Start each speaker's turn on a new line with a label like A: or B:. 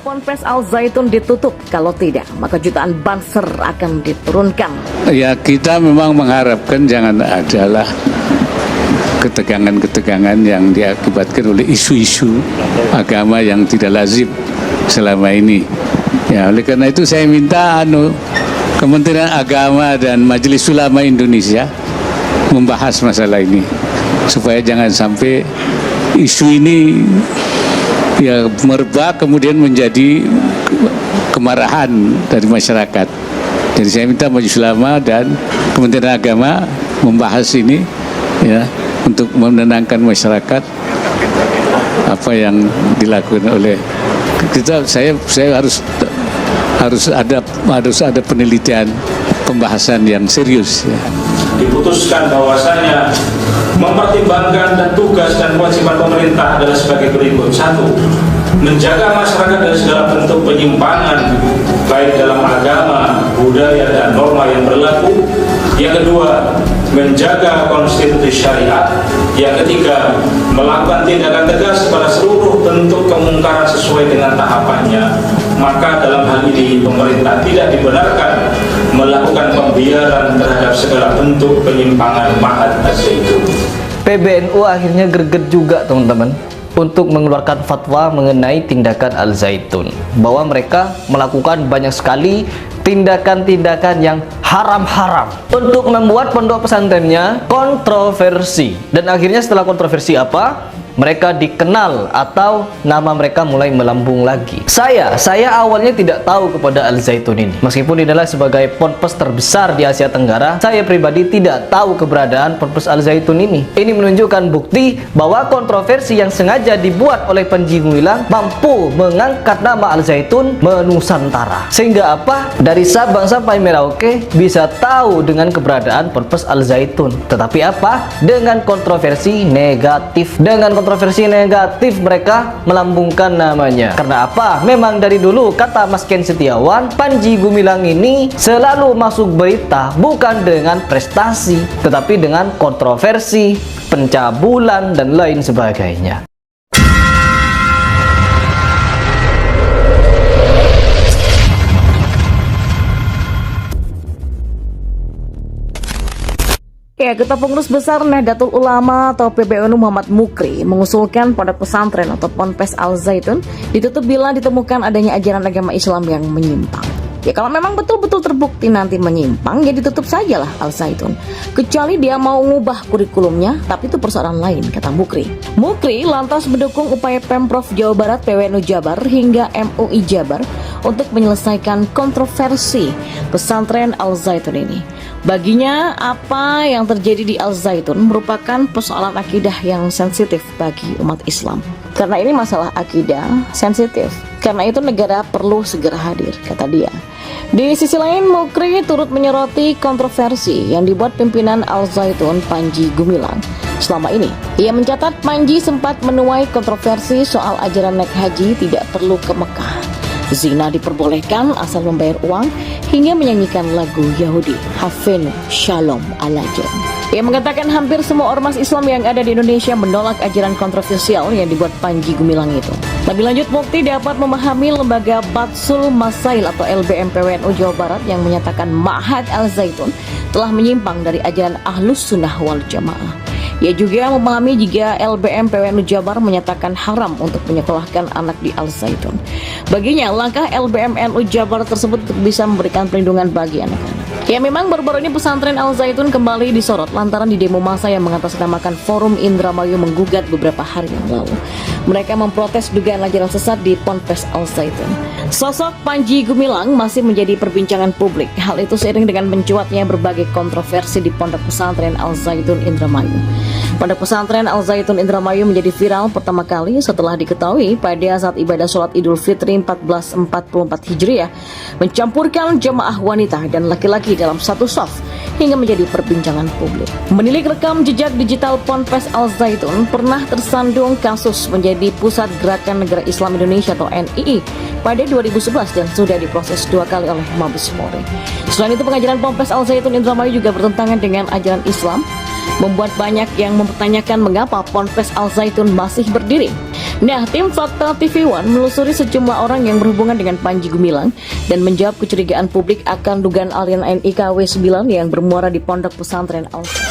A: Ponpes Al Zaitun ditutup. Kalau tidak, maka jutaan banser akan diturunkan.
B: Ya, kita memang mengharapkan jangan adalah ketegangan-ketegangan yang diakibatkan oleh isu-isu agama yang tidak lazim selama ini. Ya, oleh karena itu saya minta Kementerian Agama dan Majelis Ulama Indonesia membahas masalah ini supaya jangan sampai isu ini ya merebak kemudian menjadi kemarahan dari masyarakat. Jadi saya minta Majelis Ulama dan Kementerian Agama membahas ini ya untuk menenangkan masyarakat apa yang dilakukan oleh kita. Saya harus ada penelitian pembahasan yang serius ya.
C: Diputuskan bahwasanya mempertimbangkan dan tugas dan kewajiban pemerintah adalah sebagai berikut. 1. Menjaga masyarakat dari segala bentuk penyimpangan baik dalam agama, budaya, dan norma yang berlaku. Yang kedua, menjaga konstitusi syariat. Yang ketiga, melakukan tindakan tegas pada seluruh bentuk kemungkaran sesuai dengan tahapannya. Maka dalam hal ini pemerintah tidak dibenarkan melakukan pembiaran terhadap segala bentuk penyimpangan Ma'had Az-Zaitun.
D: PBNU akhirnya greget juga teman-teman untuk mengeluarkan fatwa mengenai tindakan Al Zaitun, bahwa mereka melakukan banyak sekali tindakan-tindakan yang haram-haram untuk membuat pondok pesantrennya kontroversi. Dan akhirnya setelah kontroversi apa? Mereka dikenal atau nama mereka mulai melambung lagi. Saya awalnya tidak tahu kepada Al Zaitun ini. Meskipun inilah sebagai ponpes terbesar di Asia Tenggara, saya pribadi tidak tahu keberadaan ponpes Al Zaitun ini. Ini menunjukkan bukti bahwa kontroversi yang sengaja dibuat oleh Panji Gumilang mampu mengangkat nama Al Zaitun menusantara. Sehingga apa? Dari Sabang sampai Merauke bisa tahu dengan keberadaan ponpes Al Zaitun. Tetapi apa? Dengan kontroversi negatif. Kontroversi negatif mereka melambungkan namanya. Karena apa? Memang dari dulu kata Mas Ken Setiawan, Panji Gumilang ini selalu masuk berita bukan dengan prestasi, tetapi dengan kontroversi, pencabulan, dan lain sebagainya.
A: Ya, Ketua Pengurus Besar Nahdlatul Ulama atau PBNU Muhammad Mukri mengusulkan pondok pesantren atau Ponpes Al Zaitun ditutup bila ditemukan adanya ajaran agama Islam yang menyimpang. Ya, kalau memang betul-betul terbukti nanti menyimpang, ya ditutup sajalah Al Zaitun. Kecuali dia mau ngubah kurikulumnya, tapi itu persoalan lain, kata Mukri. Mukri lantas mendukung upaya Pemprov Jawa Barat, PWNU Jabar, hingga MUI Jabar untuk menyelesaikan kontroversi pesantren Al Zaitun ini. Baginya, apa yang terjadi di Al Zaitun merupakan persoalan akidah yang sensitif bagi umat Islam. Karena ini masalah akidah sensitif. Karena itu negara perlu segera hadir, kata dia. Di sisi lain, Mukri turut menyoroti kontroversi yang dibuat pimpinan Al Zaitun Panji Gumilang selama ini. Ia mencatat Panji sempat menuai kontroversi soal ajaran naik haji tidak perlu ke Mekah. Zina diperbolehkan asal membayar uang, hingga menyanyikan lagu Yahudi Hafenu Shalom Alajam. Ia mengatakan hampir semua ormas Islam yang ada di Indonesia menolak ajaran kontroversial yang dibuat Panji Gumilang itu. Lebih lanjut, Mukti dapat memahami lembaga Batsul Masail atau LBM PWNU Jawa Barat yang menyatakan Ma'had Al Zaitun telah menyimpang dari ajaran Ahlus Sunnah wal Jamaah. Ia juga memahami jika LBM PWNU Jabar menyatakan haram untuk menyekolahkan anak di Al Zaitun. Baginya, langkah LBM NU Jabar tersebut bisa memberikan perlindungan bagi anak-anak. Ya, memang baru-baru ini pesantren Al Zaitun kembali disorot lantaran di demo massa yang mengatasnamakan Forum Indramayu menggugat beberapa hari yang lalu. Mereka memprotes dugaan ajaran sesat di Ponpes Al Zaitun. Sosok Panji Gumilang masih menjadi perbincangan publik. Hal itu seiring dengan mencuatnya berbagai kontroversi di Pondok Pesantren Al Zaitun Indramayu. Pondok Pesantren Al Zaitun Indramayu menjadi viral pertama kali setelah diketahui pada saat ibadah sholat Idul Fitri 1444 Hijriah mencampurkan jemaah wanita dan laki-laki dalam satu shaf hingga menjadi perbincangan publik. Menilik rekam jejak digital Ponpes Al Zaitun pernah tersandung kasus menjadi pusat Gerakan Negara Islam Indonesia atau NII pada 2011 dan sudah diproses 2 kali oleh Mabes Polri. Selain itu, pengajaran Ponpes Al Zaitun Indramayu juga bertentangan dengan ajaran Islam. membuat banyak yang mempertanyakan mengapa Ponpes Al Zaitun masih berdiri. Nah, tim Fakta TV One menelusuri sejumlah orang yang berhubungan dengan Panji Gumilang dan menjawab kecurigaan publik akan dugaan aliran NIKW 9 yang bermuara di Pondok Pesantren Al Zaitun.